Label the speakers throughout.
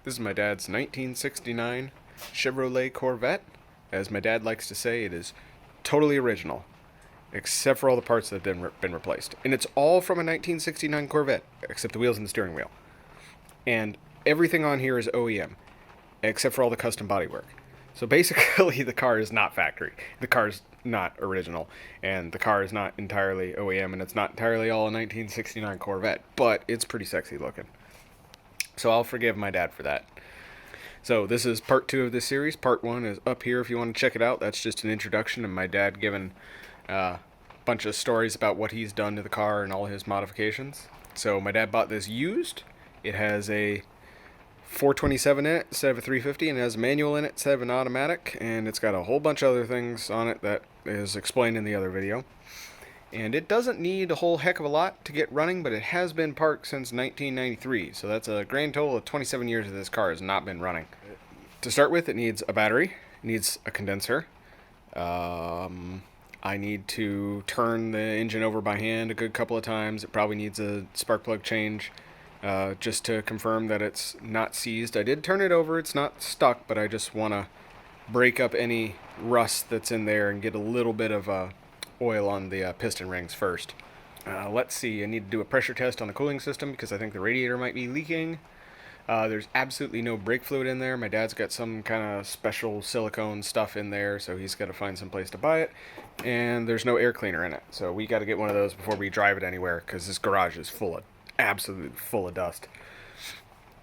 Speaker 1: This is my dad's 1969 Chevrolet Corvette. As my dad likes to say, it is totally original, except for all the parts that have been replaced. And it's all from a 1969 Corvette, except the wheels and the steering wheel. And everything on here is OEM, except for all the custom bodywork. So basically, the car is not factory. The car is not original, and the car is not entirely OEM, and it's not entirely all a 1969 Corvette, but it's pretty sexy looking. So I'll forgive my dad for that. So this is part 2 of this series. Part 1 is up here if you want to check it out. That's just an introduction and my dad giving a bunch of stories about what he's done to the car and all his modifications. So my dad bought this used. It has a 427 in it instead of a 350, and it has a manual in it instead of an automatic, and it's got a whole bunch of other things on it that is explained in the other video. And it doesn't need a whole heck of a lot to get running, but it has been parked since 1993, so that's a grand total of 27 years that this car has not been running. To start with, it needs a battery, it needs a condenser. I need to turn the engine over by hand a good couple of times. It probably needs a spark plug change, just to confirm that it's not seized. I did turn it over, it's not stuck, but I just want to break up any rust that's in there and get a little bit of oil on the piston rings first. Let's see, I need to do a pressure test on the cooling system because I think the radiator might be leaking. There's absolutely no brake fluid in there. My dad's got some kind of special silicone stuff in there, so he's got to find some place to buy it. And there's no air cleaner in it, so we got to get one of those before we drive it anywhere because this garage is absolutely full of dust.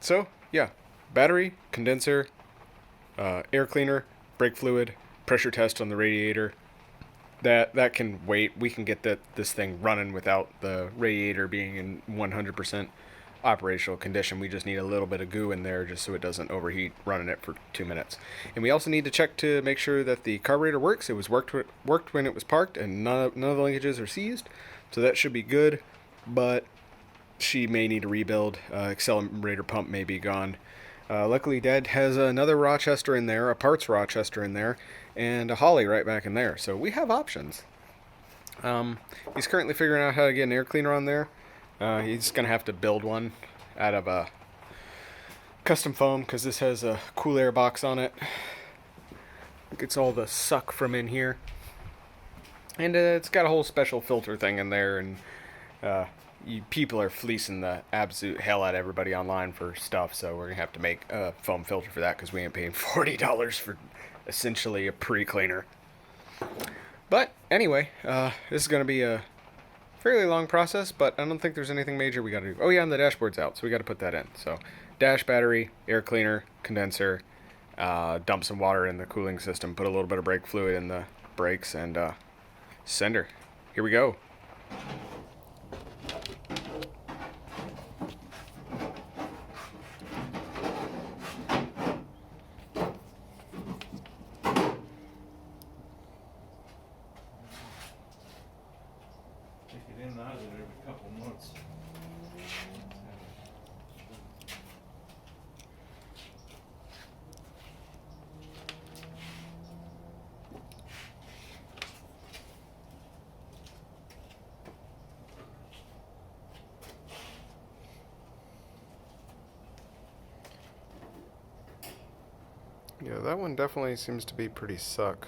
Speaker 1: So yeah, battery, condenser, air cleaner, brake fluid, pressure test on the radiator. That can wait. We can get this thing running without the radiator being in 100% operational condition. We just need a little bit of goo in there just so it doesn't overheat running it for 2 minutes. And we also need to check to make sure that the carburetor works. It was worked when it was parked, and none of the linkages are seized, so that should be good. But she may need a rebuild. Accelerator pump may be gone. Luckily, Dad has another Rochester in there, a parts Rochester in there, and a Holly right back in there. So we have options. He's currently figuring out how to get an air cleaner on there. He's going to have to build one out of a custom foam because this has a cool air box on it. Gets all the suck from in here. And it's got a whole special filter thing in there, and people are fleecing the absolute hell out of everybody online for stuff, so we're going to have to make a foam filter for that because we ain't paying $40 for essentially a pre-cleaner. But anyway, this is going to be a fairly long process, but I don't think there's anything major we got to do. Oh yeah, and the dashboard's out, so we got to put that in. So dash, battery, air cleaner, condenser, dump some water in the cooling system, put a little bit of brake fluid in the brakes, and send her. Here we go.
Speaker 2: Every couple months.
Speaker 1: Yeah, that one definitely seems to be pretty suck.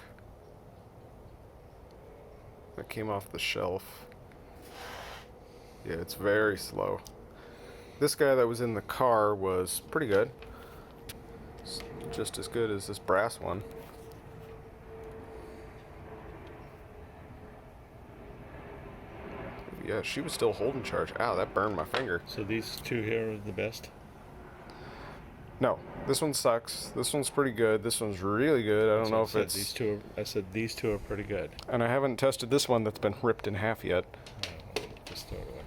Speaker 1: That came off the shelf. Yeah, it's very slow. This guy that was in the car was pretty good. Just as good as this brass one. Yeah, she was still holding charge. Ow, that burned my finger.
Speaker 2: So these two here are the best?
Speaker 1: No, this one sucks. This one's pretty good. This one's really good. I don't know if it's...
Speaker 2: I said these two are pretty good.
Speaker 1: And I haven't tested this one that's been ripped in half yet.
Speaker 2: Just throw it away.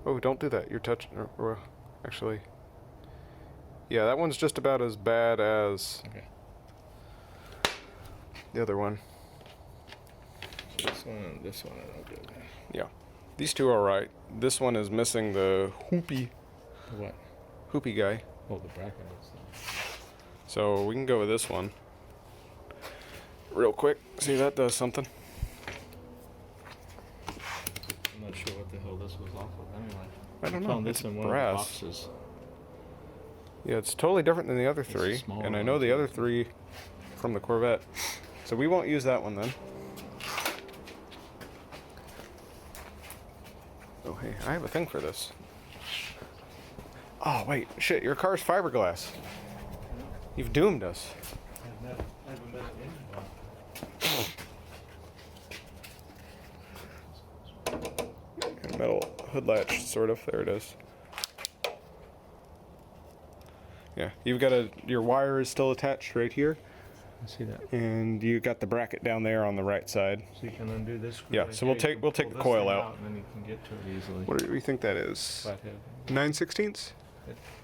Speaker 1: Oh, don't do that. You're touching... actually... Yeah, that one's just about as bad as...
Speaker 2: Okay.
Speaker 1: The other one.
Speaker 2: This one and this one are no good.
Speaker 1: Yeah. These two are right. This one is missing the hoopy.
Speaker 2: What?
Speaker 1: Hoopy guy.
Speaker 2: Oh, the bracket is.
Speaker 1: So we can go with this one. Real quick. See, that does something.
Speaker 2: sure what the hell this was off of anyway.
Speaker 1: I don't know.
Speaker 2: Found
Speaker 1: It's
Speaker 2: this in one
Speaker 1: brass.
Speaker 2: of the boxes.
Speaker 1: Yeah, it's totally different than the other
Speaker 2: It's a
Speaker 1: three,
Speaker 2: smaller
Speaker 1: and I
Speaker 2: one,
Speaker 1: know the
Speaker 2: too.
Speaker 1: other three from the Corvette. So we won't use that one then. Oh, hey, I have a thing for this. Oh, wait, shit, your car's fiberglass. You've doomed us.
Speaker 2: I haven't met anyone.
Speaker 1: Metal hood latch, sort of. There it is. Yeah, you've got your wire is still attached right here,
Speaker 2: I see that.
Speaker 1: and you got the bracket down there on the right side.
Speaker 2: So you can undo this.
Speaker 1: Yeah, so we'll take the coil out.
Speaker 2: And then you can get to it easily.
Speaker 1: What do we think that is?
Speaker 2: Flathead.
Speaker 1: 9/16?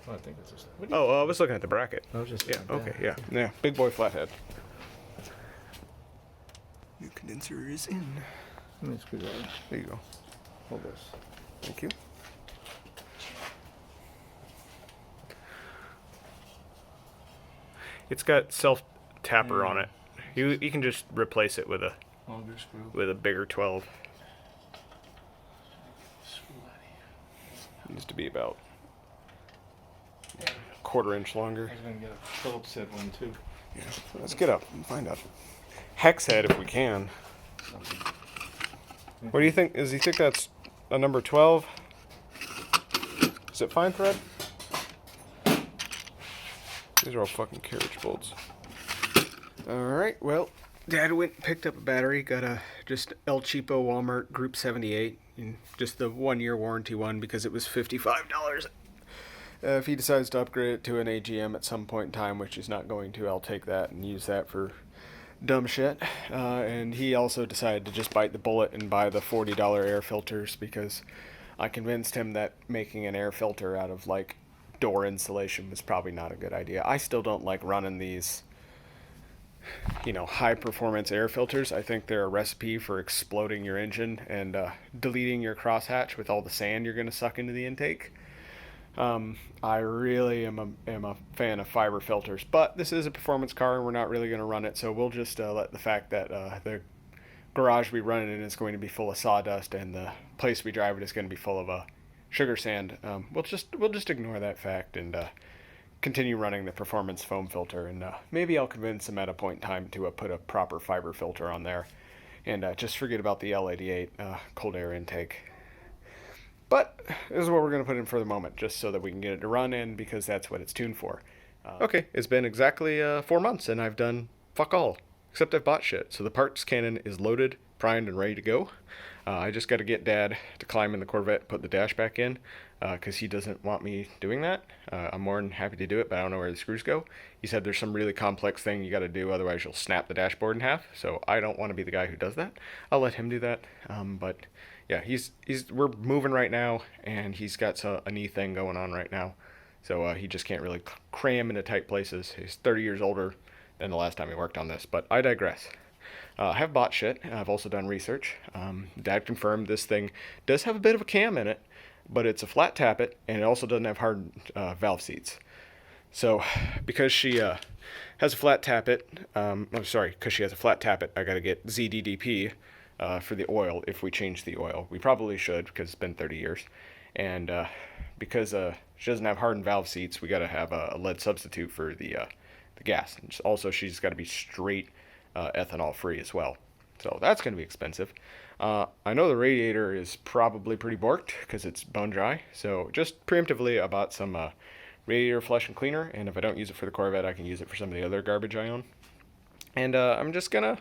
Speaker 2: I think it's just.
Speaker 1: Oh, I was looking at the bracket.
Speaker 2: I was just.
Speaker 1: Yeah, okay, yeah. Big boy flathead. New condenser is in.
Speaker 2: Let me screw that.
Speaker 1: There you go.
Speaker 2: Hold this.
Speaker 1: Thank you. It's got self tapper on it. You can just replace it with a
Speaker 2: Longer screw.
Speaker 1: bigger 12. Needs to be about a quarter-inch longer.
Speaker 2: I was gonna get a Phillips head one too.
Speaker 1: Yeah. Let's get up and find out. Hex head if we can. What do you think? Does he think that's a number 12? Is it fine thread? These are all fucking carriage bolts. Alright, well, Dad went and picked up a battery. Got a just El Cheapo Walmart Group 78. And just the 1-year warranty one because it was $55. If he decides to upgrade it to an AGM at some point in time, which he's not going to, I'll take that and use that for dumb shit. And he also decided to just bite the bullet and buy the $40 air filters because I convinced him that making an air filter out of like door insulation was probably not a good idea. I still don't like running these, high performance air filters. I think they're a recipe for exploding your engine and deleting your crosshatch with all the sand you're going to suck into the intake. I really am a fan of fiber filters, but this is a performance car and we're not really going to run it, so we'll just let the fact that the garage we run it in is going to be full of sawdust and the place we drive it is going to be full of sugar sand. We'll just ignore that fact and continue running the performance foam filter, and maybe I'll convince him at a point in time to put a proper fiber filter on there and just forget about the L88 cold air intake. But this is what we're going to put in for the moment, just so that we can get it to run in, because that's what it's tuned for. Okay, it's been exactly 4 months, and I've done fuck all, except I've bought shit. So the parts cannon is loaded, primed, and ready to go. I just got to get Dad to climb in the Corvette and put the dash back in, because he doesn't want me doing that. I'm more than happy to do it, but I don't know where the screws go. He said there's some really complex thing you got to do, otherwise you'll snap the dashboard in half. So I don't want to be the guy who does that. I'll let him do that. But yeah, we're moving right now, and he's got a knee thing going on right now. So he just can't really cram into tight places. He's 30 years older than the last time he worked on this, but I digress. I have bought shit. I've also done research. Dad confirmed this thing does have a bit of a cam in it, but it's a flat tappet, and it also doesn't have hard valve seats. So, because she has a flat tappet, because she has a flat tappet, I got to get ZDDP for the oil if we change the oil. We probably should, because it's been 30 years. And because she doesn't have hardened valve seats, we got to have a lead substitute for the gas. And also, she's got to be straight ethanol free as well. So that's going to be expensive. I know the radiator is probably pretty borked because it's bone dry. So just preemptively I bought some radiator flush and cleaner. And if I don't use it for the Corvette, I can use it for some of the other garbage I own. And I'm just going to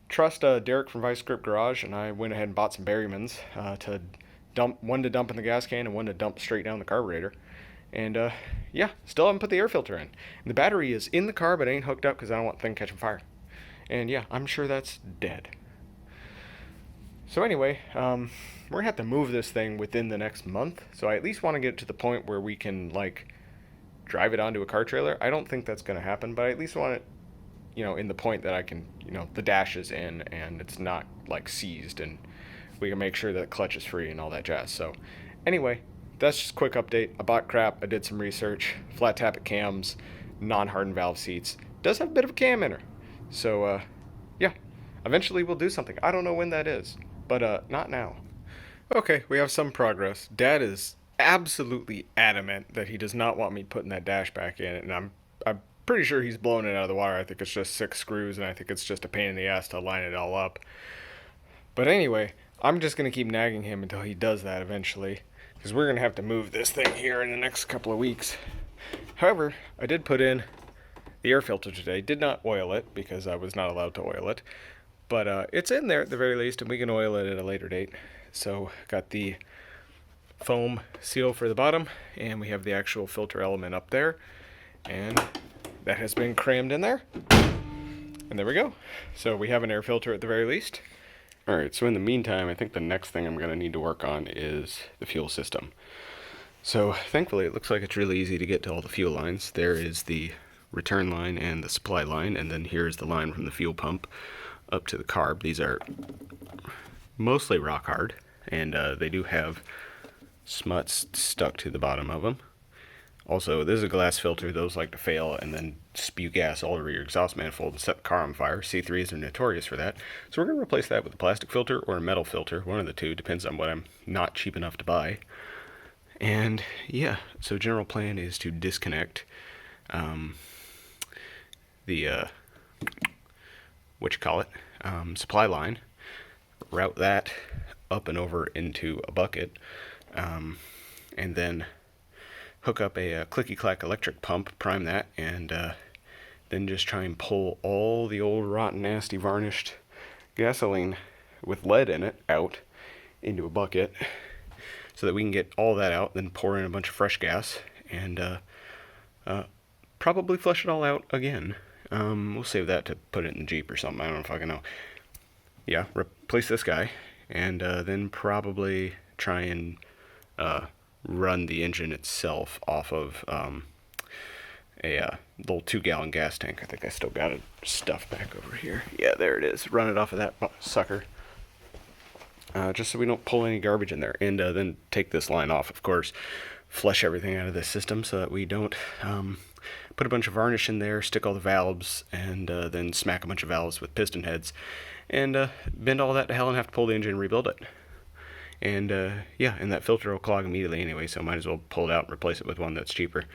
Speaker 1: trust Derek from Vice Grip Garage. And I went ahead and bought some Berrymans to dump in the gas can and one to dump straight down the carburetor. And yeah, still haven't put the air filter in. And the battery is in the car, but it ain't hooked up because I don't want the thing catching fire. And yeah, I'm sure that's dead. So anyway, we're going to have to move this thing within the next month. So I at least want to get to the point where we can, drive it onto a car trailer. I don't think that's going to happen, but I at least want it, in the point that I can, the dash is in and it's not, seized. And we can make sure that the clutch is free and all that jazz. So anyway, that's just a quick update. I bought crap. I did some research. Flat tappet cams, non-hardened valve seats. Does have a bit of a cam in her. So, yeah, eventually we'll do something. I don't know when that is, but not now. Okay, we have some progress. Dad is absolutely adamant that he does not want me putting that dash back in, and I'm pretty sure he's blowing it out of the wire. I think it's just 6 screws, and I think it's just a pain in the ass to line it all up. But anyway, I'm just gonna keep nagging him until he does that eventually, because we're gonna have to move this thing here in the next couple of weeks. However, I did put in the air filter today. Did not oil it because I was not allowed to oil it, but it's in there at the very least, and we can oil it at a later date. So got the foam seal for the bottom, and we have the actual filter element up there, and that has been crammed in there. And there we go. So we have an air filter at the very least. Alright, so in the meantime, I think the next thing I'm going to need to work on is the fuel system. So thankfully it looks like it's really easy to get to all the fuel lines. There is the return line and the supply line, and then here's the line from the fuel pump up to the carb. These are mostly rock hard, and they do have smuts stuck to the bottom of them. Also, this is a glass filter. Those like to fail and then spew gas all over your exhaust manifold and set the car on fire. C3s are notorious for that. So we're going to replace that with a plastic filter or a metal filter. One of the two, depends on what I'm not cheap enough to buy. And yeah, so general plan is to disconnect the, supply line, route that up and over into a bucket, and then hook up a clicky-clack electric pump, prime that, and then just try and pull all the old rotten, nasty, varnished gasoline with lead in it out into a bucket so that we can get all that out, then pour in a bunch of fresh gas, and probably flush it all out again. We'll save that to put it in the Jeep or something. I don't know if I can know. Yeah, replace this guy, and then probably try and run the engine itself off of a little 2-gallon gas tank. I think I still got it stuffed back over here. Yeah, there it is. Run it off of that sucker. Just so we don't pull any garbage in there. And then take this line off, of course. Flush everything out of this system so that we don't put a bunch of varnish in there, stick all the valves, and then smack a bunch of valves with piston heads. And bend all that to hell and have to pull the engine and rebuild it. And yeah, and that filter will clog immediately anyway, so might as well pull it out and replace it with one that's cheaper.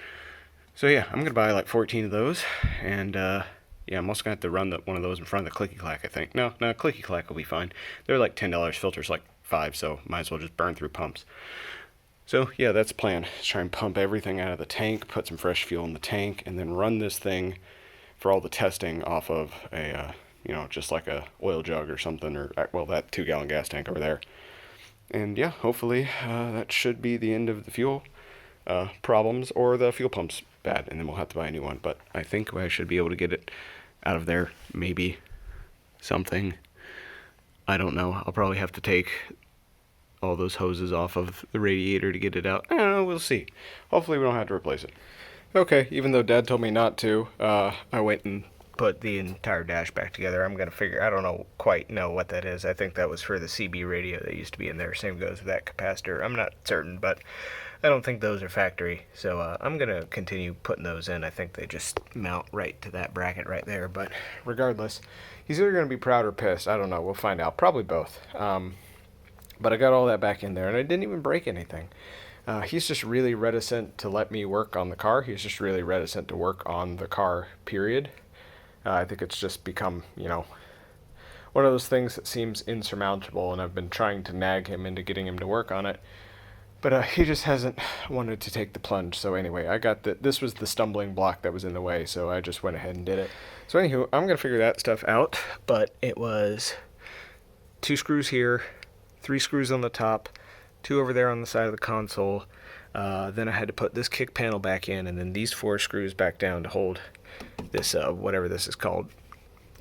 Speaker 1: So yeah, I'm going to buy like 14 of those, and yeah, I'm also going to have to run one of those in front of the Clicky Clack, I think. No, Clicky Clack will be fine. They're like $10, filters like $5, so might as well just burn through pumps. So yeah, that's the plan. Just try and pump everything out of the tank, put some fresh fuel in the tank, and then run this thing for all the testing off of a, just like a oil jug or something, or, well, that 2-gallon gas tank over there. And yeah, hopefully that should be the end of the fuel problems, or the fuel pump's bad, and then we'll have to buy a new one. But I think I should be able to get it out of there. Maybe something. I don't know. I'll probably have to take all those hoses off of the radiator to get it out. I don't know. We'll see. Hopefully we don't have to replace it. Okay, even though Dad told me not to, I went and put the entire dash back together. I'm going to figure, I don't quite know what that is. I think that was for the CB radio that used to be in there. Same goes with that capacitor. I'm not certain, but I don't think those are factory. So I'm going to continue putting those in. I think they just mount right to that bracket right there. But regardless, he's either going to be proud or pissed. I don't know. We'll find out. Probably both. But I got all that back in there, and I didn't even break anything. He's just really reticent to let me work on the car. He's just really reticent to work on the car, period. I think it's just become, one of those things that seems insurmountable, and I've been trying to nag him into getting him to work on it. But he just hasn't wanted to take the plunge. So anyway, this was the stumbling block that was in the way, so I just went ahead and did it. So anywho, I'm going to figure that stuff out, but it was 2 screws here, 3 screws on the top, 2 over there on the side of the console. Then I had to put this kick panel back in, and then these 4 screws back down to hold this, whatever this is called,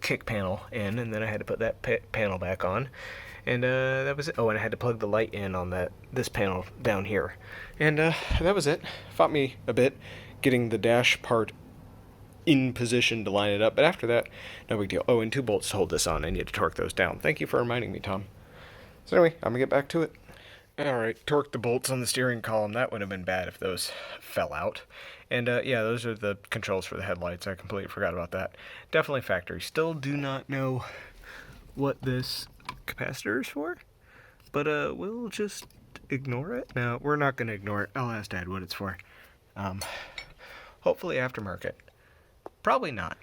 Speaker 1: kick panel in, and then I had to put that panel back on. And that was it. Oh, and I had to plug the light in on this panel down here. And that was it. Fought me a bit getting the dash part in position to line it up, but after that, no big deal. Oh, and 2 bolts to hold this on. I need to torque those down. Thank you for reminding me, Tom. So anyway, I'm going to get back to it. Alright, torque the bolts on the steering column. That would have been bad if those fell out. And yeah, those are the controls for the headlights. I completely forgot about that. Definitely factory. Still do not know what this capacitor is for. But we'll just ignore it. No, we're not gonna ignore it. I'll ask Dad what it's for. Hopefully aftermarket. Probably not.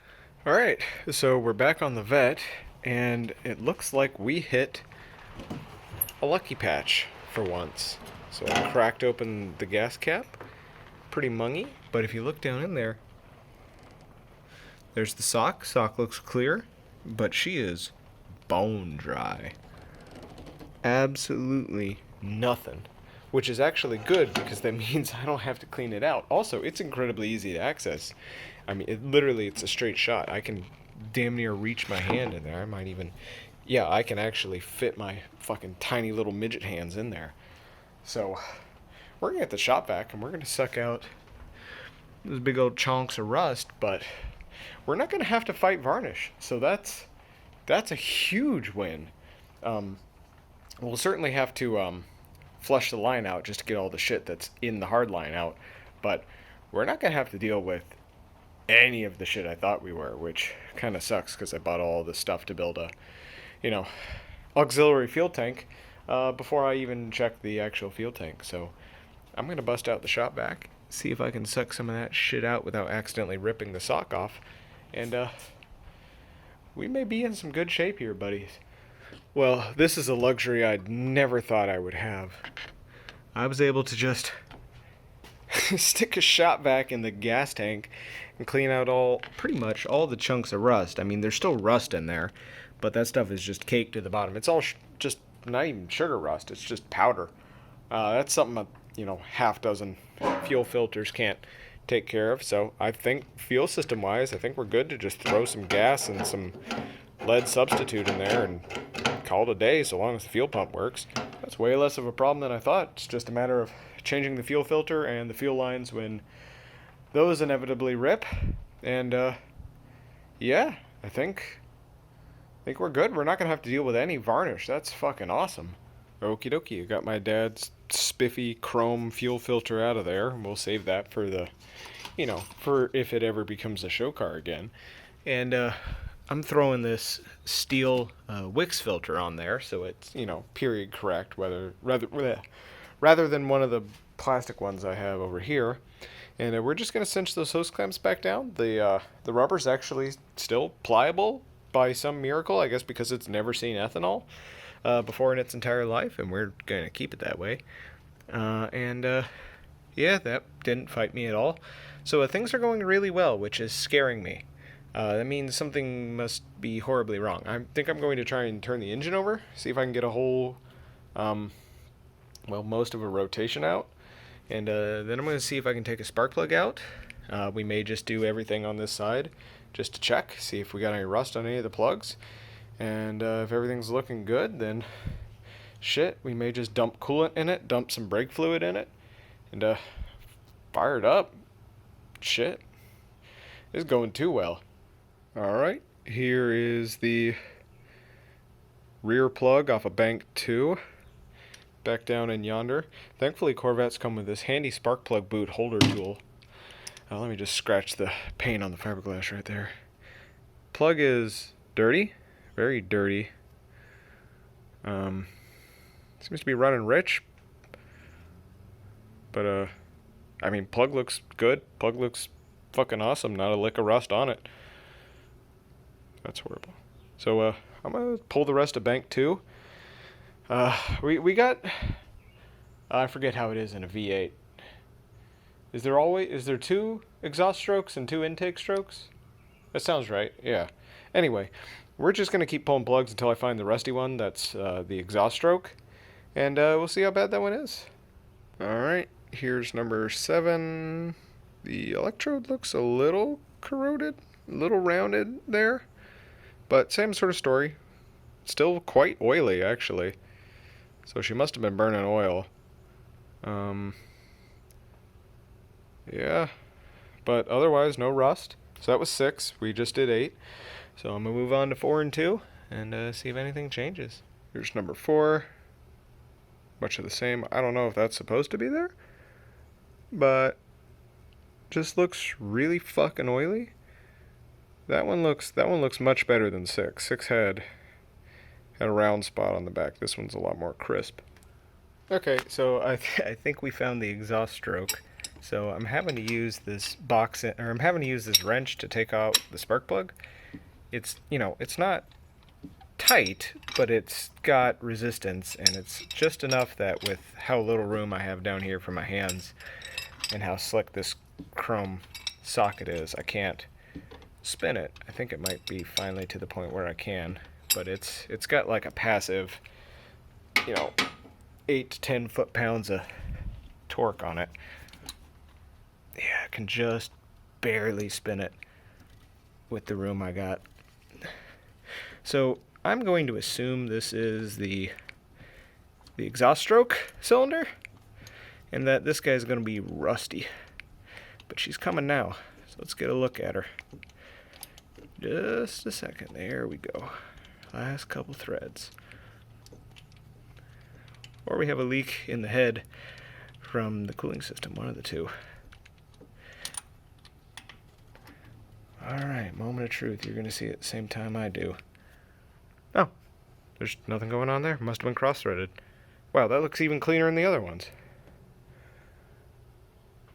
Speaker 1: All right, so we're back on the vet, and it looks like we hit a lucky patch for once. So I cracked open the gas cap. Pretty mungy, but if you look down in there, there's the sock. Sock looks clear, but she is bone dry. Absolutely nothing. Which is actually good because that means I don't have to clean it out. Also, it's incredibly easy to access. I mean, it's a straight shot. I can damn near reach my hand in there. I might even, yeah, I can actually fit my fucking tiny little midget hands in there. So, we're gonna get the shop vac and we're gonna suck out those big old chunks of rust, but we're not gonna have to fight varnish. So that's a huge win. We'll certainly have to flush the line out just to get all the shit that's in the hard line out, but we're not gonna have to deal with any of the shit I thought we were, which kind of sucks because I bought all the stuff to build a, auxiliary fuel tank before I even checked the actual fuel tank. So I'm gonna bust out the shop vac, see if I can suck some of that shit out without accidentally ripping the sock off, and we may be in some good shape here, buddies. Well, this is a luxury I'd never thought I would have. I was able to just stick a shop vac in the gas tank and clean out pretty much all the chunks of rust. I mean, there's still rust in there, but that stuff is just caked to the bottom. It's all just not even sugar rust. It's just powder. That's something half dozen fuel filters can't take care of. So I think fuel system wise, I think we're good to just throw some gas and some lead substitute in there and call it a day, so long as the fuel pump works. That's way less of a problem than I thought. It's just a matter of changing the fuel filter and the fuel lines when those inevitably rip. And yeah, I think we're good. We're not gonna have to deal with any varnish. That's fucking awesome. Okie dokie. I got my dad's spiffy chrome fuel filter out of there. We'll save that for for if it ever becomes a show car again. And I'm throwing this steel Wix filter on there, so it's period correct, rather than one of the plastic ones I have over here. And we're just gonna cinch those hose clamps back down. The rubber's actually still pliable by some miracle, I guess, because it's never seen ethanol before in its entire life, and we're gonna keep it that way. Yeah, that didn't fight me at all. So things are going really well, which is scaring me. That means something must be horribly wrong. I think I'm going to try and turn the engine over, see if I can get a whole, most of a rotation out. And then I'm going to see if I can take a spark plug out. We may just do everything on this side just to check, see if we got any rust on any of the plugs. And if everything's looking good, then shit, we may just dump coolant in it, dump some brake fluid in it, and fire it up. Shit, it's going too well. Alright, here is the rear plug off of bank 2, back down in yonder. Thankfully Corvettes come with this handy spark plug boot holder tool. Let me just scratch the paint on the fiberglass right there. Plug is dirty, very dirty. Seems to be running rich, but plug looks good. Plug looks fucking awesome, not a lick of rust on it. That's horrible. So I'm gonna pull the rest of bank 2. We got I forget how it is in a V8. Is there 2 exhaust strokes and 2 intake strokes? That sounds right. Yeah. Anyway, we're just gonna keep pulling plugs until I find the rusty one. That's the exhaust stroke, and we'll see how bad that one is. All right. Here's number 7. The electrode looks a little corroded, a little rounded there. But same sort of story. Still quite oily, actually. So she must have been burning oil. Yeah. But otherwise, no rust. So that was 6. We just did 8. So I'm going to move on to 4 and 2 and see if anything changes. Here's number 4. Much of the same. I don't know if that's supposed to be there. But just looks really fucking oily. That one looks much better than 6. 6 had Had a round spot on the back. This one's a lot more crisp. Okay, so I think we found the exhaust stroke. So I'm having to use this I'm having to use this wrench to take out the spark plug. It's, it's not tight, but it's got resistance, and it's just enough that with how little room I have down here for my hands and how slick this chrome socket is, I can't spin it. I think it might be finally to the point where I can, but it's got like a passive, 8 to 10 foot-pounds of torque on it. Yeah, I can just barely spin it with the room I got. So I'm going to assume this is the exhaust stroke cylinder, and that this guy's going to be rusty. But she's coming now, so let's get a look at her. Just a second. There we go. Last couple threads. Or we have a leak in the head from the cooling system, one of the two. Alright, moment of truth. You're going to see it at the same time I do. Oh, there's nothing going on there. Must have been cross-threaded. Wow, that looks even cleaner than the other ones.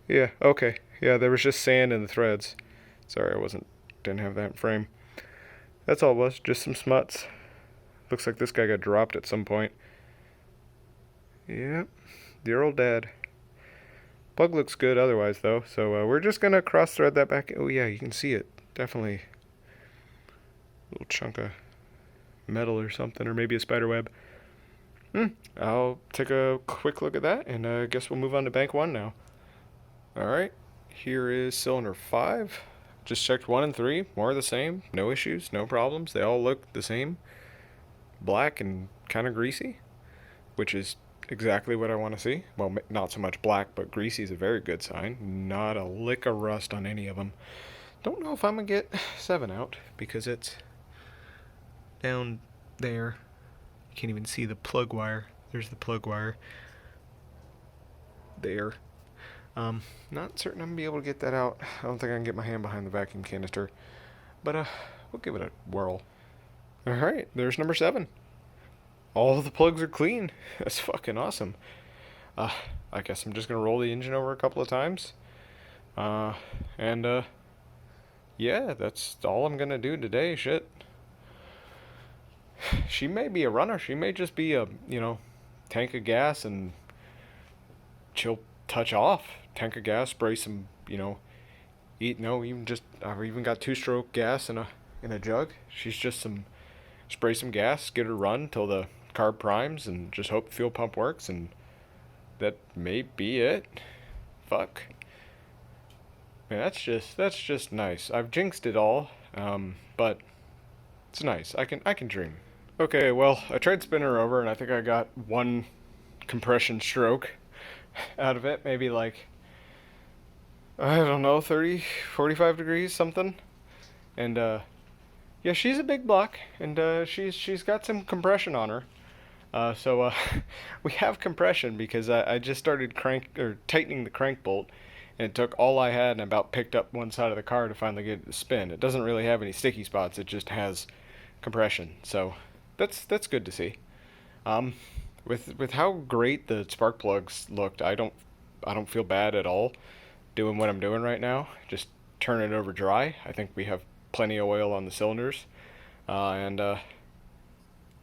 Speaker 1: Yeah, okay. Yeah, there was just sand in the threads. Sorry, didn't have that in frame. That's all it was, just some smuts. Looks like this guy got dropped at some point. Yep, dear old dad. Plug looks good otherwise, though, so we're just going to cross-thread that back. Oh, yeah, you can see it. Definitely a little chunk of metal or something, or maybe a spider web. I'll take a quick look at that, and I guess we'll move on to bank 1 now. Alright, here is cylinder 5. Just checked 1 and 3, more of the same. No issues, no problems. They all look the same. Black and kind of greasy, which is exactly what I want to see. Well, not so much black, but greasy is a very good sign. Not a lick of rust on any of them. Don't know if I'm going to get 7 out, because it's down there. You can't even see the plug wire. There's the plug wire. There. Not certain I'm going to be able to get that out. I don't think I can get my hand behind the vacuum canister. But, we'll give it a whirl. Alright, there's number 7. All of the plugs are clean. That's fucking awesome. I guess I'm just going to roll the engine over a couple of times. Yeah, that's all I'm going to do today. Shit. She may be a runner. She may just be a, tank of gas and she'll touch off. Tank of gas, spray some, I've even got 2-stroke gas in a jug. She's just spray some gas, get her run till the carb primes, and just hope the fuel pump works, and that may be it. Fuck. Man, that's just nice. I've jinxed it all, but it's nice. I can dream. Okay, well, I tried spinning her over, and I think I got 1 compression stroke out of it. Maybe like, I don't know, 30, 45 degrees, something. And, yeah, she's a big block, and she's got some compression on her. So we have compression because I just started tightening the crank bolt, and it took all I had and about picked up one side of the car to finally get it to spin. It doesn't really have any sticky spots. It just has compression. So that's good to see. With how great the spark plugs looked, I don't feel bad at all doing what I'm doing right now. Just turn it over dry. I think we have plenty of oil on the cylinders, and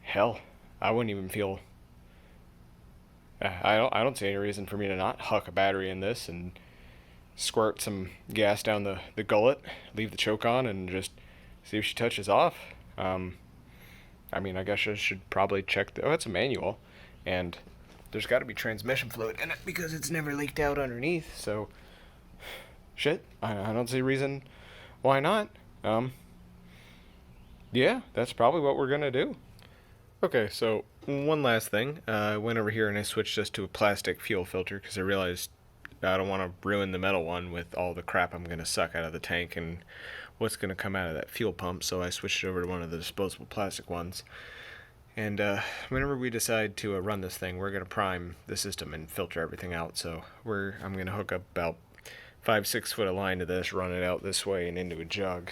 Speaker 1: hell, I wouldn't even feel. I don't see any reason for me to not huck a battery in this and squirt some gas down the gullet, leave the choke on, and just see if she touches off. I mean, I guess I should probably check. It's a manual, and there's got to be transmission fluid in it because it's never leaked out underneath. So, shit, I don't see a reason why not. Yeah, that's probably what we're gonna do. Okay, so one last thing. I went over here and I switched this to a plastic fuel filter because I realized I don't want to ruin the metal one with all the crap I'm going to suck out of the tank and what's going to come out of that fuel pump, so I switched over to one of the disposable plastic ones. And whenever we decide to run this thing, we're going to prime the system and filter everything out. So I'm going to hook up about 5-6 foot of line to this, run it out this way and into a jug.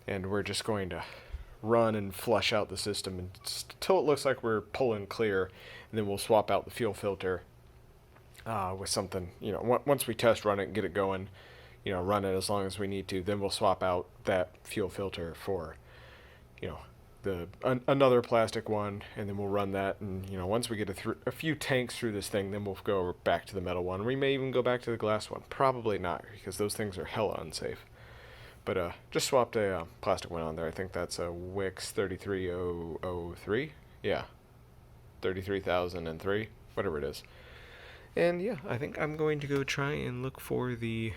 Speaker 1: And we're just going to run and flush out the system until it looks like we're pulling clear, and then we'll swap out the fuel filter with something, once we test run it and get it going, run it as long as we need to, then we'll swap out that fuel filter for, another plastic one, and then we'll run that, and once we get a few tanks through this thing, then we'll go back to the metal one. We may even go back to the glass one. Probably not, because those things are hella unsafe. But just swapped a plastic one on there. I think that's a Wix 33003. Yeah, 33,003, whatever it is. And yeah, I think I'm going to go try and look for the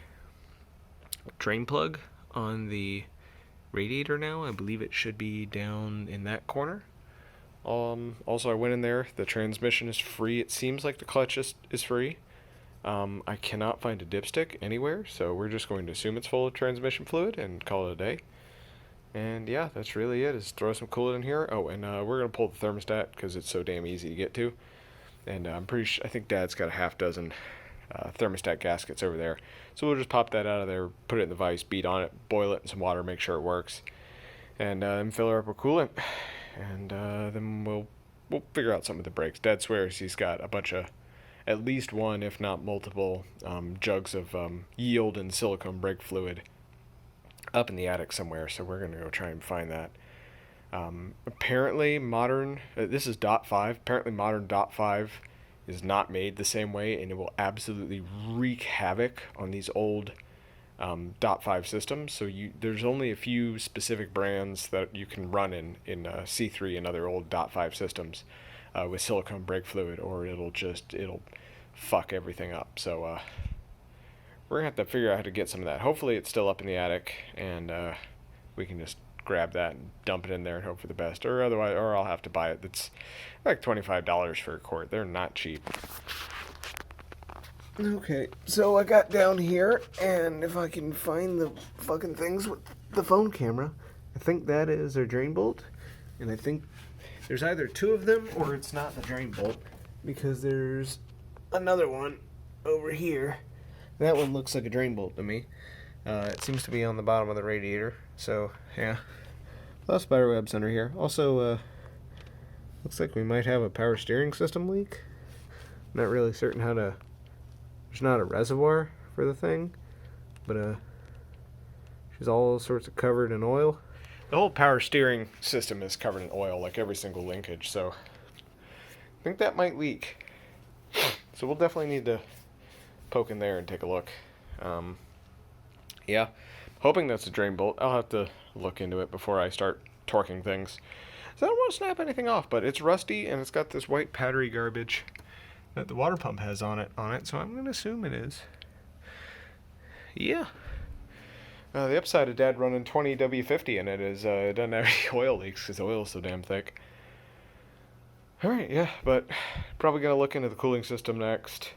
Speaker 1: drain plug on the radiator now. I believe it should be down in that corner. Also, I went in there. The transmission is free. It seems like the clutch is free. I cannot find a dipstick anywhere, so we're just going to assume it's full of transmission fluid and call it a day. And yeah, that's really it, is throw some coolant in here. Oh, and we're going to pull the thermostat because it's so damn easy to get to. And I think Dad's got a half dozen thermostat gaskets over there. So we'll just pop that out of there, put it in the vise, beat on it, boil it in some water, make sure it works. And then fill her up with coolant. And then we'll figure out something with the brakes. Dad swears he's got a bunch of, at least one, if not multiple, jugs of yield and silicone brake fluid up in the attic somewhere, so we're going to go try and find that. Apparently modern, this is .5, apparently modern .5 is not made the same way, and it will absolutely wreak havoc on these old .5 systems. So there's only a few specific brands that you can run in C3 and other old .5 systems with silicone brake fluid, or it'll fuck everything up. So we're gonna have to figure out how to get some of that. Hopefully it's still up in the attic, and we can just grab that and dump it in there and hope for the best. Or I'll have to buy it. It's like $25 for a quart. They're not cheap. Okay, so I got down here, and if I can find the fucking things with the phone camera, I think that is their drain bolt, and I think there's either two of them or it's not the drain bolt, because there's another one over here. That one looks like a drain bolt to me. It seems to be on the bottom of the radiator, so yeah. Lots of spider webs under here. Also, looks like we might have a power steering system leak. Not really certain how to. There's not a reservoir for the thing, but she's all sorts of covered in oil. The whole power steering system is covered in oil, like every single linkage, so I think that might leak. So we'll definitely need to poke in there and take a look. Yeah, hoping that's a drain bolt. I'll have to look into it before I start torquing things. So I don't want to snap anything off, but it's rusty and it's got this white powdery garbage that the water pump has on it, so I'm going to assume it is. Yeah. The upside of Dad running 20 W50 in it is it doesn't have any oil leaks because the oil is so damn thick. Alright, yeah, but probably going to look into the cooling system next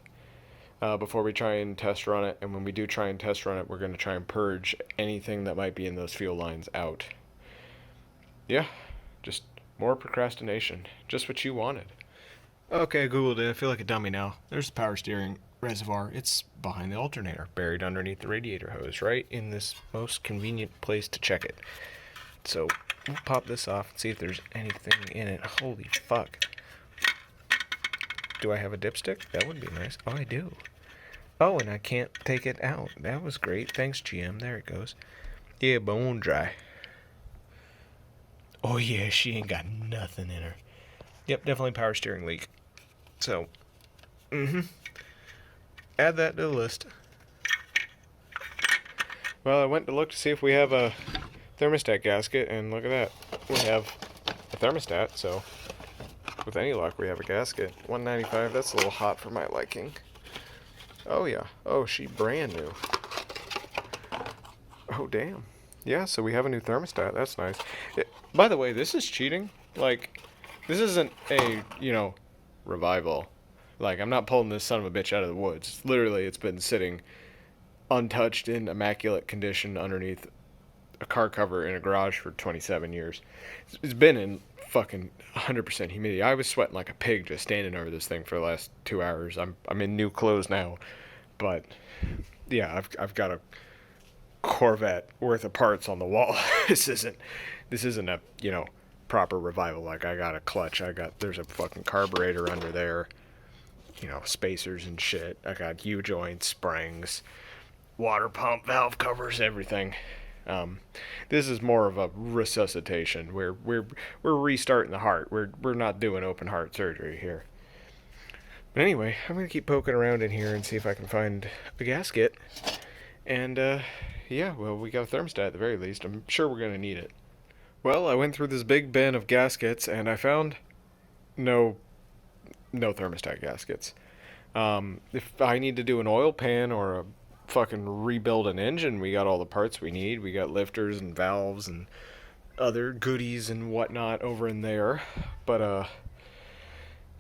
Speaker 1: before we try and test run it. And when we do try and test run it, we're going to try and purge anything that might be in those fuel lines out. Yeah, just more procrastination. Just what you wanted. Okay, I googled it. I feel like a dummy now. There's the power steering reservoir. It's behind the alternator, buried underneath the radiator hose, right in this most convenient place to check it. So we'll pop this off and see if there's anything in it. Holy fuck. Do I have a dipstick? That would be nice. Oh, I do. Oh, and I can't take it out. That was great. Thanks, GM. There it goes. Yeah, bone dry. Oh, yeah, she ain't got nothing in her. Yep, definitely power steering leak. So, add that to the list. Well, I went to look to see if we have a thermostat gasket, and look at that. We have a thermostat, so with any luck, we have a gasket. $195, that's a little hot for my liking. Oh, yeah. Oh, she brand new. Oh, damn. Yeah, so we have a new thermostat. That's nice. By the way, this is cheating. Like, this isn't a, revival. Like, I'm not pulling this son of a bitch out of the woods. Literally, it's been sitting untouched in immaculate condition underneath a car cover in a garage for 27 years. It's been in fucking 100% humidity. I was sweating like a pig just standing over this thing for the last 2 hours. I'm in new clothes now, but yeah, I've got a Corvette worth of parts on the wall. This isn't this isn't a, proper revival. Like, I got a clutch, there's a fucking carburetor under there, spacers and shit. I got U-joints, springs, water pump, valve covers, everything. This is more of a resuscitation. We're restarting the heart. We're not doing open heart surgery here. But anyway, I'm gonna keep poking around in here and see if I can find a gasket. And yeah, well, we got a thermostat at the very least. I'm sure we're gonna need it. Well, I went through this big bin of gaskets and I found no thermostat gaskets. If I need to do an oil pan or a fucking rebuild an engine, we got all the parts we need. We got lifters and valves and other goodies and whatnot over in there. But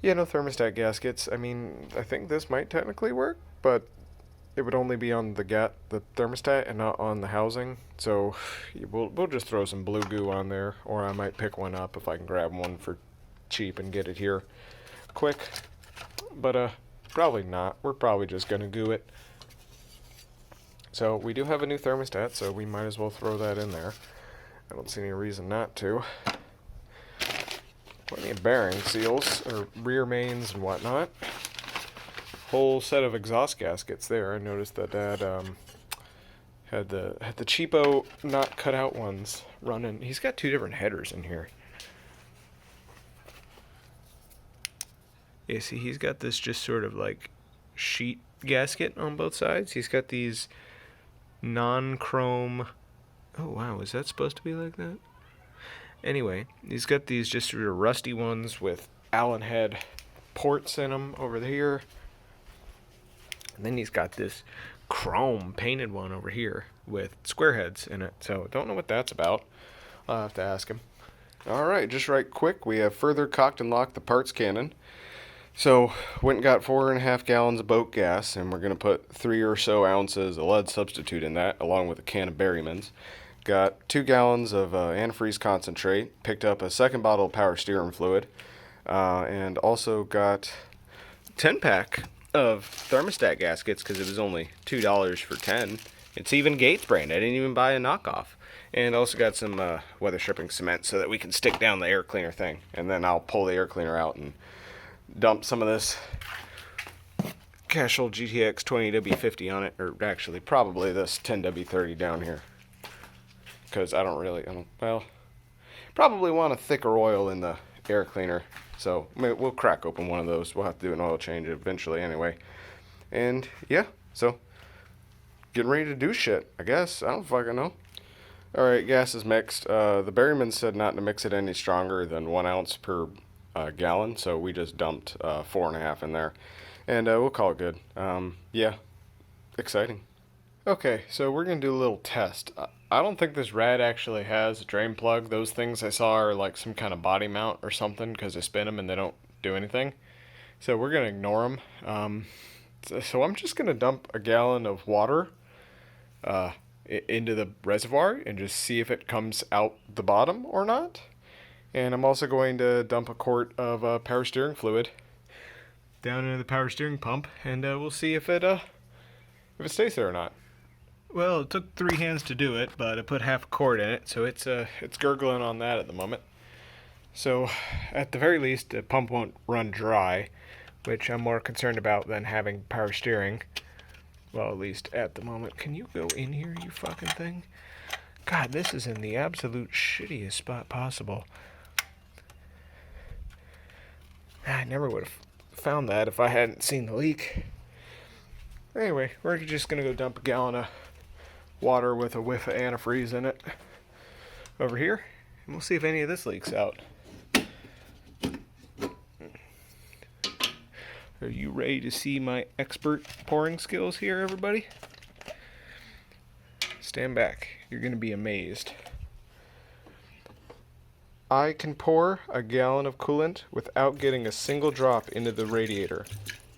Speaker 1: yeah, no thermostat gaskets. I mean, I think this might technically work, but it would only be on the thermostat and not on the housing. So we'll just throw some blue goo on there, or I might pick one up if I can grab one for cheap and get it here quick. But probably not. We're probably just gonna goo it. So we do have a new thermostat, so we might as well throw that in there. I don't see any reason not to. Plenty of bearing seals, or rear mains and whatnot. Whole set of exhaust gaskets there. I noticed that Dad had the cheapo, not cut out ones running. He's got 2 different headers in here. Yeah, see, he's got this just sort of like sheet gasket on both sides. He's got these non-chrome. Oh wow, is that supposed to be like that? Anyway, he's got these just sort of rusty ones with Allen head ports in them over here. And then he's got this chrome painted one over here with square heads in it. So don't know what that's about. I'll have to ask him. Alright, just right quick, we have further cocked and locked the parts cannon. So, went and got 4.5 gallons of boat gas, and we're going to put 3 or so ounces of lead substitute in that, along with a can of Berryman's. Got 2 gallons of antifreeze concentrate, picked up a second bottle of power steering fluid, and also got a 10-pack of thermostat gaskets, because it was only $2 for 10. It's even Gates brand. I didn't even buy a knockoff. And also got some weather stripping cement so that we can stick down the air cleaner thing. And then I'll pull the air cleaner out and dump some of this Cashel GTX 20W50 on it, or actually probably this 10W30 down here, because probably want a thicker oil in the air cleaner, so we'll crack open one of those. We'll have to do an oil change eventually anyway. And yeah, so getting ready to do shit, I guess. I don't fucking know. Alright, gas is mixed. The Berryman said not to mix it any stronger than 1 ounce per gallon, so we just dumped 4.5 in there, and we'll call it good. Yeah, exciting. Okay, so we're gonna do a little test. I don't think this rad actually has a drain plug. Those things I saw are like some kind of body mount or something, because I spin them and they don't do anything, so we're gonna ignore them. So I'm just gonna dump a gallon of water into the reservoir and just see if it comes out the bottom or not. And I'm also going to dump a quart of power steering fluid down into the power steering pump, and we'll see if it stays there or not. Well, it took 3 hands to do it, but I put half a quart in it, so it's gurgling on that at the moment. So, at the very least, the pump won't run dry, which I'm more concerned about than having power steering. Well, at least at the moment. Can you go in here, you fucking thing? God, this is in the absolute shittiest spot possible. I never would have found that if I hadn't seen the leak. Anyway, we're just going to go dump a gallon of water with a whiff of antifreeze in it over here, and we'll see if any of this leaks out. Are you ready to see my expert pouring skills here, everybody? Stand back. You're going to be amazed. I can pour a gallon of coolant without getting a single drop into the radiator.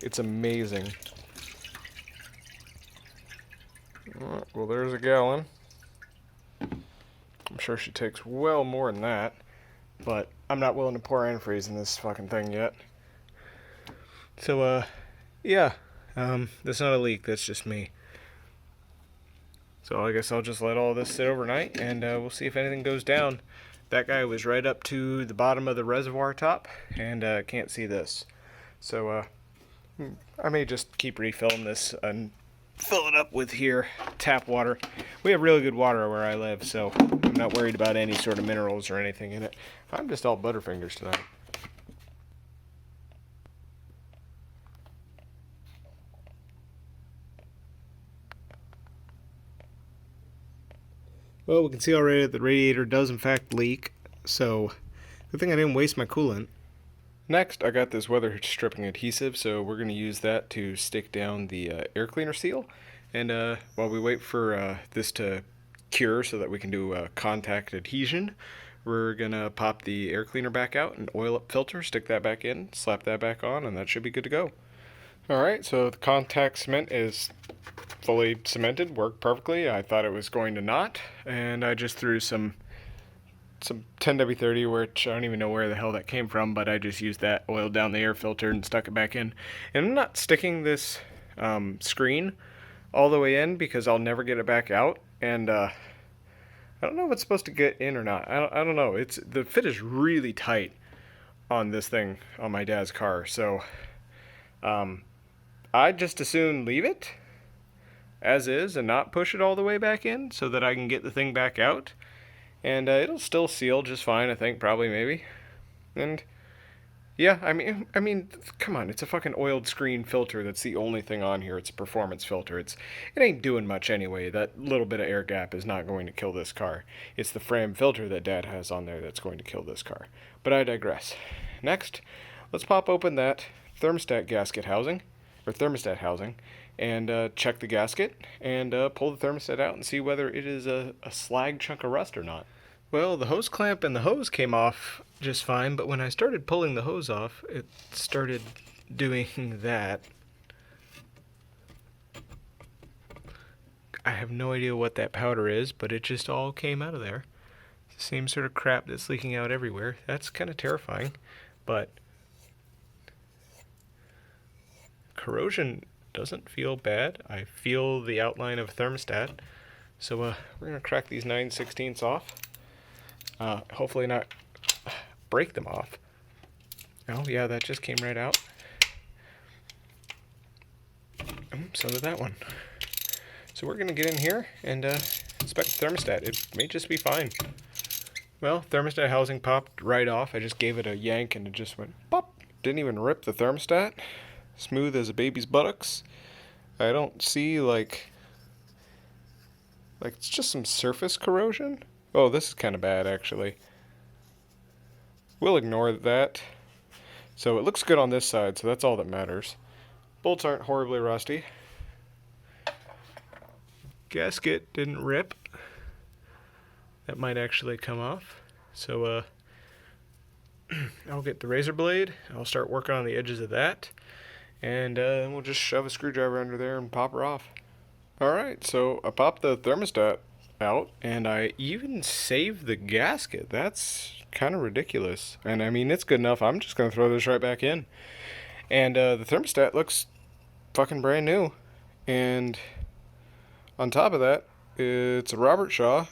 Speaker 1: It's amazing. Well, there's a gallon. I'm sure she takes well more than that, but I'm not willing to pour antifreeze in this fucking thing yet. So, yeah, that's not a leak, that's just me. So I guess I'll just let all this sit overnight, and we'll see if anything goes down. that guy was right up to the bottom of the reservoir top, and can't see this. So I may just keep refilling this and fill it up with here tap water. We have really good water where I live, so I'm not worried about any sort of minerals or anything in it. I'm just all butterfingers tonight. Well, we can see already that the radiator does in fact leak, so good thing I didn't waste my coolant. Next, I got this weather stripping adhesive, so we're going to use that to stick down the air cleaner seal. And while we wait for this to cure so that we can do contact adhesion, we're going to pop the air cleaner back out and oil up filter, stick that back in, slap that back on, and that should be good to go. Alright, so the contact cement is fully cemented, worked perfectly. I thought it was going to not, and I just threw some 10W30, which I don't even know where the hell that came from, but I just used that, oiled down the air filter, and stuck it back in. And I'm not sticking this screen all the way in because I'll never get it back out, and I don't know if it's supposed to get in or not. I don't know. The fit is really tight on this thing on my dad's car, so I'd just as soon leave it as is and not push it all the way back in so that I can get the thing back out. And it'll still seal just fine, I think, probably, maybe. And yeah, I mean, come on, it's a fucking oiled screen filter. That's the only thing on here. It's a performance filter. It ain't doing much anyway. That little bit of air gap is not going to kill this car. It's the frame filter that Dad has on there that's going to kill this car. But I digress. Next, let's pop open that thermostat gasket housing, or thermostat housing, and check the gasket and pull the thermostat out and see whether it is a slag chunk of rust or not. Well, the hose clamp and the hose came off just fine, but when I started pulling the hose off, it started doing that. I have no idea what that powder is, but it just all came out of there. It's the same sort of crap that's leaking out everywhere. That's kind of terrifying, but corrosion doesn't feel bad. I feel the outline of a thermostat. So we're going to crack these 9/16 off. Hopefully not break them off. Oh yeah, that just came right out. So did that one. So we're going to get in here and inspect the thermostat. It may just be fine. Well, thermostat housing popped right off. I just gave it a yank and it just went pop. Didn't even rip the thermostat. Smooth as a baby's buttocks. I don't see like it's just some surface corrosion. Oh, this is kind of bad actually. We'll ignore that. So it looks good on this side, so that's all that matters. Bolts aren't horribly rusty. Gasket didn't rip. That might actually come off. So I'll get the razor blade. I'll start working on the edges of that. And we'll just shove a screwdriver under there and pop her off. Alright, so I popped the thermostat out, and I even saved the gasket. That's kind of ridiculous. And I mean, it's good enough. I'm just going to throw this right back in. And the thermostat looks fucking brand new. And on top of that, it's a Robert Shaw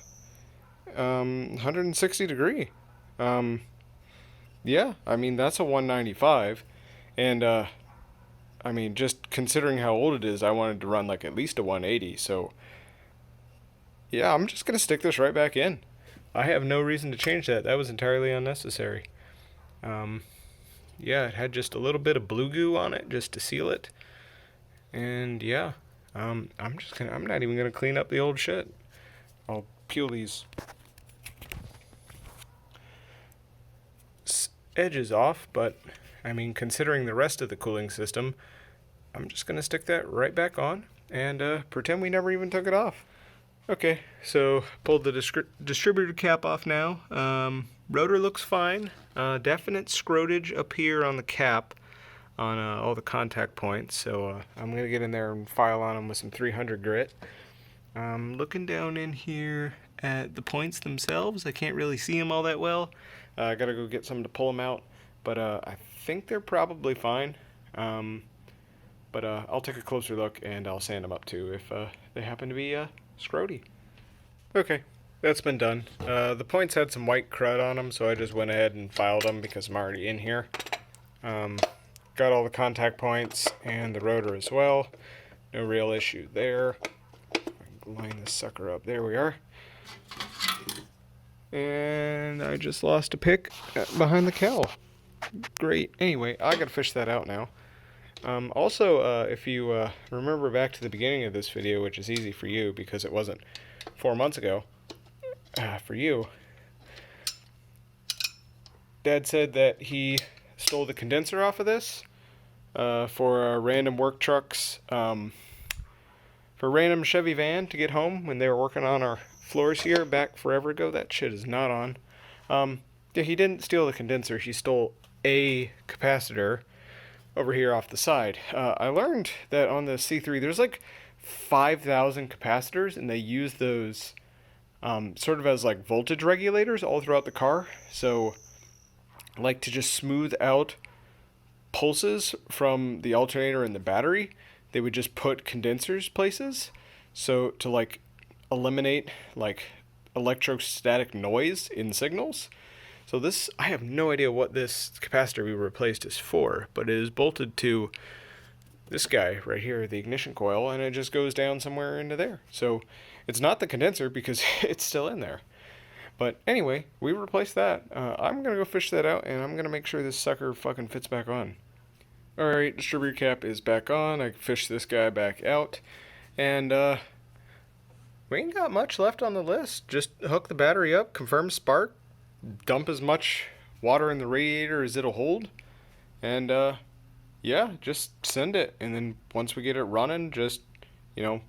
Speaker 1: 160 degree. Yeah, I mean, that's a 195. And I mean, just considering how old it is, I wanted to run like at least a 180, so yeah, I'm just going to stick this right back in. I have no reason to change that. That was entirely unnecessary. Yeah, it had just a little bit of blue goo on it just to seal it. And yeah, I'm not even going to clean up the old shit. I'll peel these edges off, but I mean, considering the rest of the cooling system, I'm just going to stick that right back on and pretend we never even took it off. Okay, so pulled the distributor cap off now. Rotor looks fine. Definite scrotage up here on the cap on all the contact points, so I'm going to get in there and file on them with some 300 grit. Looking down in here at the points themselves, I can't really see them all that well. I got to go get some to pull them out, but I think they're probably fine. But I'll take a closer look and I'll sand them up too if they happen to be scrody. Okay, that's been done. The points had some white crud on them, so I just went ahead and filed them because I'm already in here. Got all the contact points and the rotor as well. No real issue there. Line this sucker up. There we are. And I just lost a pick behind the cowl. Great. Anyway, I gotta fish that out now. Also, if you remember back to the beginning of this video, which is easy for you because it wasn't 4 months ago, for you, Dad said that he stole the condenser off of this for random work trucks, for random Chevy van to get home when they were working on our floors here back forever ago. That shit is not on. Yeah, he didn't steal the condenser. He stole a capacitor over here off the side. I learned that on the C3 there's like 5,000 capacitors, and they use those sort of as like voltage regulators all throughout the car. So like to just smooth out pulses from the alternator and the battery, they would just put condensers places, so to like eliminate like electrostatic noise in signals. So this, I have no idea what this capacitor we replaced is for, but it is bolted to this guy right here, the ignition coil, and it just goes down somewhere into there. So it's not the condenser because it's still in there. But anyway, we replaced that. I'm going to go fish that out, and I'm going to make sure this sucker fucking fits back on. Alright, distributor cap is back on. I fished this guy back out. And we ain't got much left on the list. Just hook the battery up, confirm spark, dump as much water in the radiator as it'll hold, and yeah, just send it. And then once we get it running, just, you know,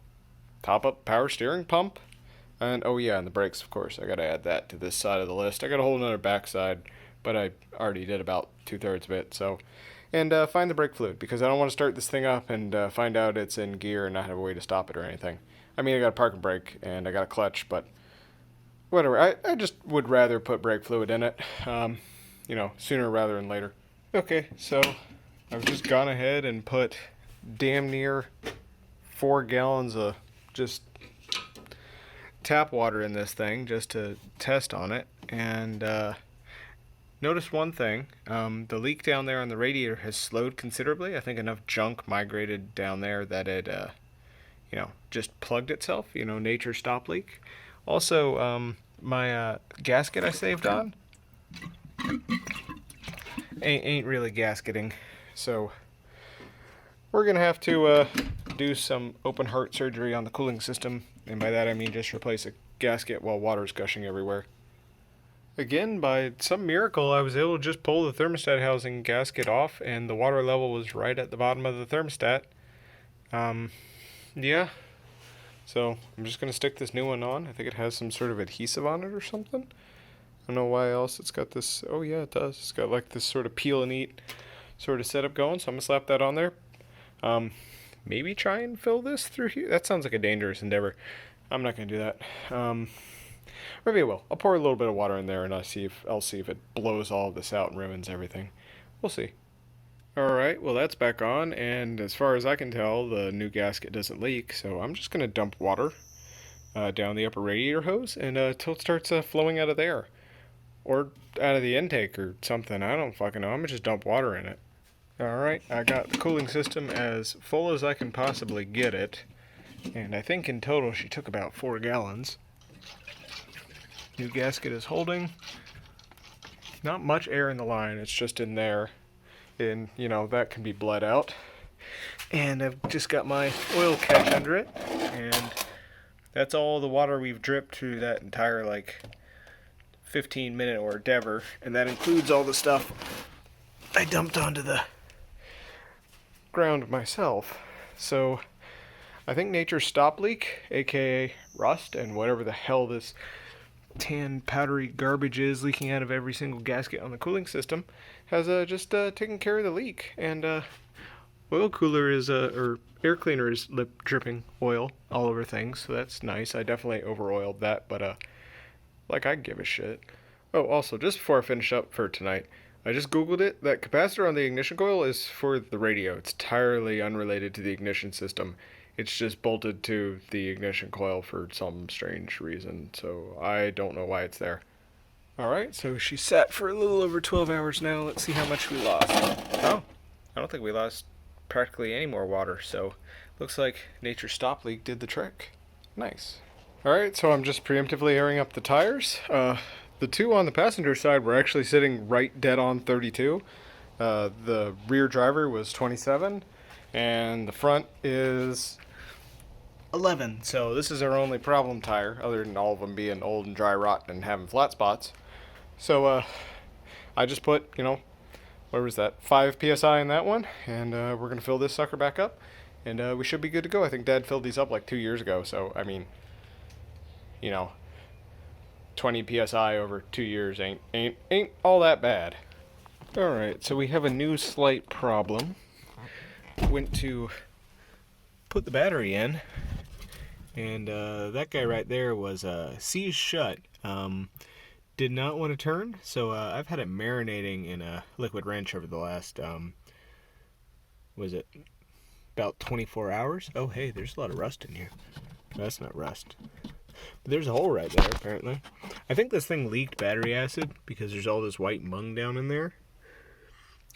Speaker 1: top up power steering pump. And oh yeah, and the brakes, of course. I gotta add that to this side of the list. I got a whole another backside, but I already did about 2/3 of it. So, and find the brake fluid, because I don't want to start this thing up and find out it's in gear and not have a way to stop it or anything. I mean, I got a parking brake and I got a clutch, but whatever. I just would rather put brake fluid in it, you know, sooner rather than later. Okay, so I've just gone ahead and put damn near 4 gallons of just tap water in this thing just to test on it, and notice one thing. The leak down there on the radiator has slowed considerably. I think enough junk migrated down there that it you know, just plugged itself, you know, nature stop leak. Also, my gasket I saved on ain't really gasketing, so we're gonna have to do some open heart surgery on the cooling system, and by that I mean just replace a gasket while water's gushing everywhere. Again, by some miracle, I was able to just pull the thermostat housing gasket off, and the water level was right at the bottom of the thermostat. Yeah. So I'm just going to stick this new one on. I think it has some sort of adhesive on it or something. I don't know why else it's got this. Oh yeah, it does. It's got like this sort of peel and eat sort of setup going. So I'm going to slap that on there. Maybe try and fill this through here. That sounds like a dangerous endeavor. I'm not going to do that. Maybe I will. I'll pour a little bit of water in there and I'll see if it blows all of this out and ruins everything. We'll see. Alright, well that's back on, and as far as I can tell, the new gasket doesn't leak, so I'm just going to dump water down the upper radiator hose and until it starts flowing out of there. Or out of the intake or something, I don't fucking know. I'm going to just dump water in it. Alright, I got the cooling system as full as I can possibly get it, and I think in total she took about 4 gallons. New gasket is holding. Not much air in the line, it's just in there. And, you know, that can be bled out. And I've just got my oil catch under it. And that's all the water we've dripped through that entire, like, 15-minute endeavor. And that includes all the stuff I dumped onto the ground myself. So, I think nature's stop leak, aka rust, and whatever the hell this tan powdery garbage is leaking out of every single gasket on the cooling system, has just taken care of the leak. And oil cooler is or air cleaner is lip dripping oil all over things, so that's nice. I definitely over oiled that, but like, I give a shit. Oh, also, just before I finish up for tonight, I just googled it. That capacitor on the ignition coil is for the radio. It's entirely unrelated to the ignition system. It's just bolted to the ignition coil for some strange reason, so I don't know why it's there. Alright, so she sat for a little over 12 hours now. Let's see how much we lost. Oh, I don't think we lost practically any more water, so looks like nature's stop leak did the trick. Nice. Alright, so I'm just preemptively airing up the tires. The two on the passenger side were actually sitting right dead on 32. The rear driver was 27, and the front is 11. So this is our only problem tire, other than all of them being old and dry rotten and having flat spots. So I just put, what was that, 5 psi in that one, and we're going to fill this sucker back up, and we should be good to go. I think Dad filled these up like 2 years ago, so I mean, 20 psi over 2 years ain't all that bad. Alright, so we have a new slight problem. Went to put the battery in, and that guy right there was seized shut. Did not want to turn, so I've had it marinating in a liquid wrench over the last, was it about 24 hours? Oh, hey, there's a lot of rust in here. That's not rust. But there's a hole right there, apparently. I think this thing leaked battery acid because there's all this white mung down in there.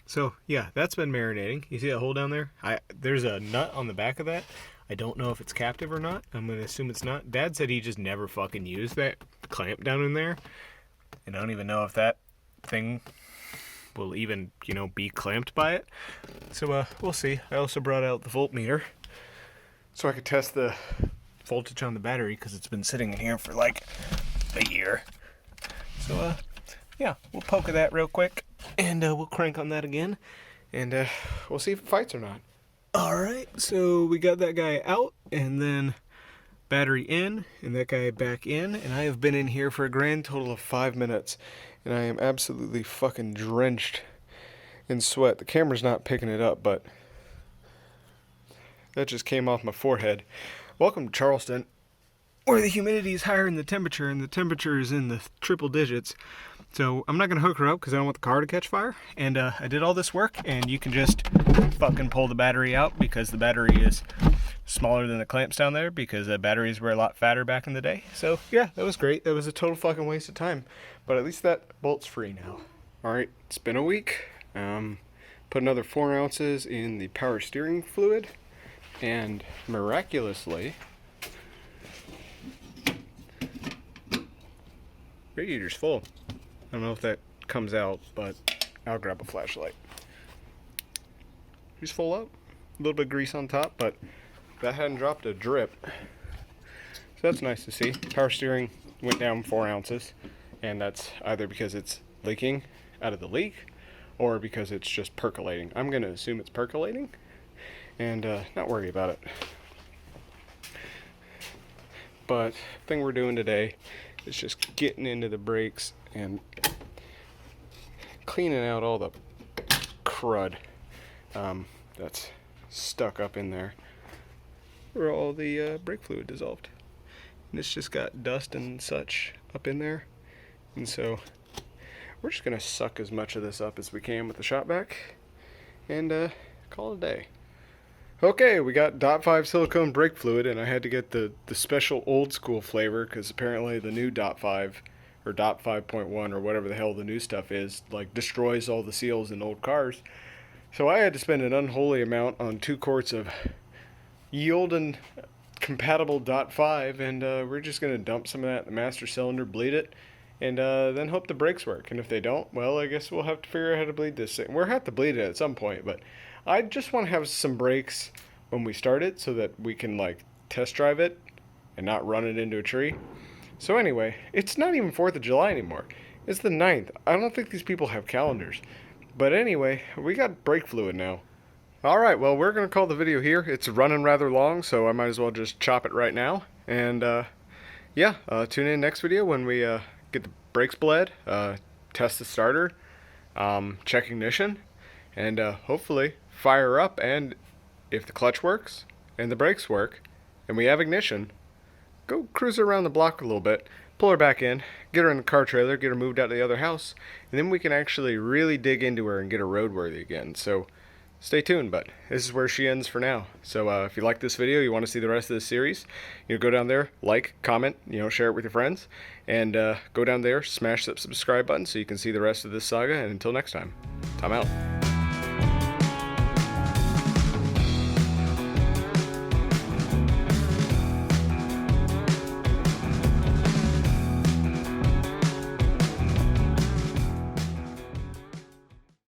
Speaker 1: So, yeah, that's been marinating. You see that hole down there? There's a nut on the back of that. I don't know if it's captive or not. I'm going to assume it's not. Dad said he just never fucking used that clamp down in there. And I don't even know if that thing will even, be clamped by it. So, we'll see. I also brought out the voltmeter so I could test the voltage on the battery because it's been sitting in here for like a year. So, yeah, we'll poke at that real quick, and we'll crank on that again, and we'll see if it fights or not. Alright, so we got that guy out, and then battery in, and that guy back in, and I have been in here for a grand total of 5 minutes, and I am absolutely fucking drenched in sweat. The camera's not picking it up, but that just came off my forehead. Welcome to Charleston, where the humidity is higher than the temperature, and the temperature is in the triple digits. So I'm not going to hook her up because I don't want the car to catch fire. And I did all this work, and you can just fucking pull the battery out because the battery is smaller than the clamps down there because the batteries were a lot fatter back in the day. So yeah, that was great. That was a total fucking waste of time. But at least that bolt's free now. Alright, it's been a week. Put another 4 ounces in the power steering fluid. And miraculously, radiator's full. I don't know if that comes out, but I'll grab a flashlight. He's full up. A little bit of grease on top, but that hadn't dropped a drip. So that's nice to see. Power steering went down 4 ounces, and that's either because it's leaking out of the leak or because it's just percolating. I'm going to assume it's percolating and not worry about it. But the thing we're doing today is just getting into the brakes and cleaning out all the crud that's stuck up in there where all the brake fluid dissolved. And it's just got dust and such up in there. And so we're just going to suck as much of this up as we can with the shop vac and call it a day. Okay, we got .5 silicone brake fluid, and I had to get the special old school flavor because apparently the new .5 or .5.1 or whatever the hell the new stuff is, like, destroys all the seals in old cars. So I had to spend an unholy amount on 2 quarts of yield and compatible .5, and we're just going to dump some of that in the master cylinder, bleed it, and then hope the brakes work. And if they don't, well, I guess we'll have to figure out how to bleed this thing. We'll have to bleed it at some point, but I just want to have some brakes when we start it so that we can, like, test drive it and not run it into a tree. So anyway, it's not even 4th of July anymore. It's the 9th. I don't think these people have calendars. But anyway, we got brake fluid now. Alright, well, we're going to call the video here. It's running rather long, so I might as well just chop it right now. And, yeah, tune in next video when we get the brakes bled, test the starter, check ignition, and hopefully fire up, and if the clutch works and the brakes work and we have ignition, go cruise her around the block a little bit, pull her back in, get her in the car trailer, get her moved out to the other house, and then we can actually really dig into her and get her roadworthy again. So stay tuned. But this is where she ends for now. So if you like this video, you want to see the rest of the series, go down there, like, comment, share it with your friends, and go down there, smash that subscribe button so you can see the rest of this saga. And until next time, I'm out.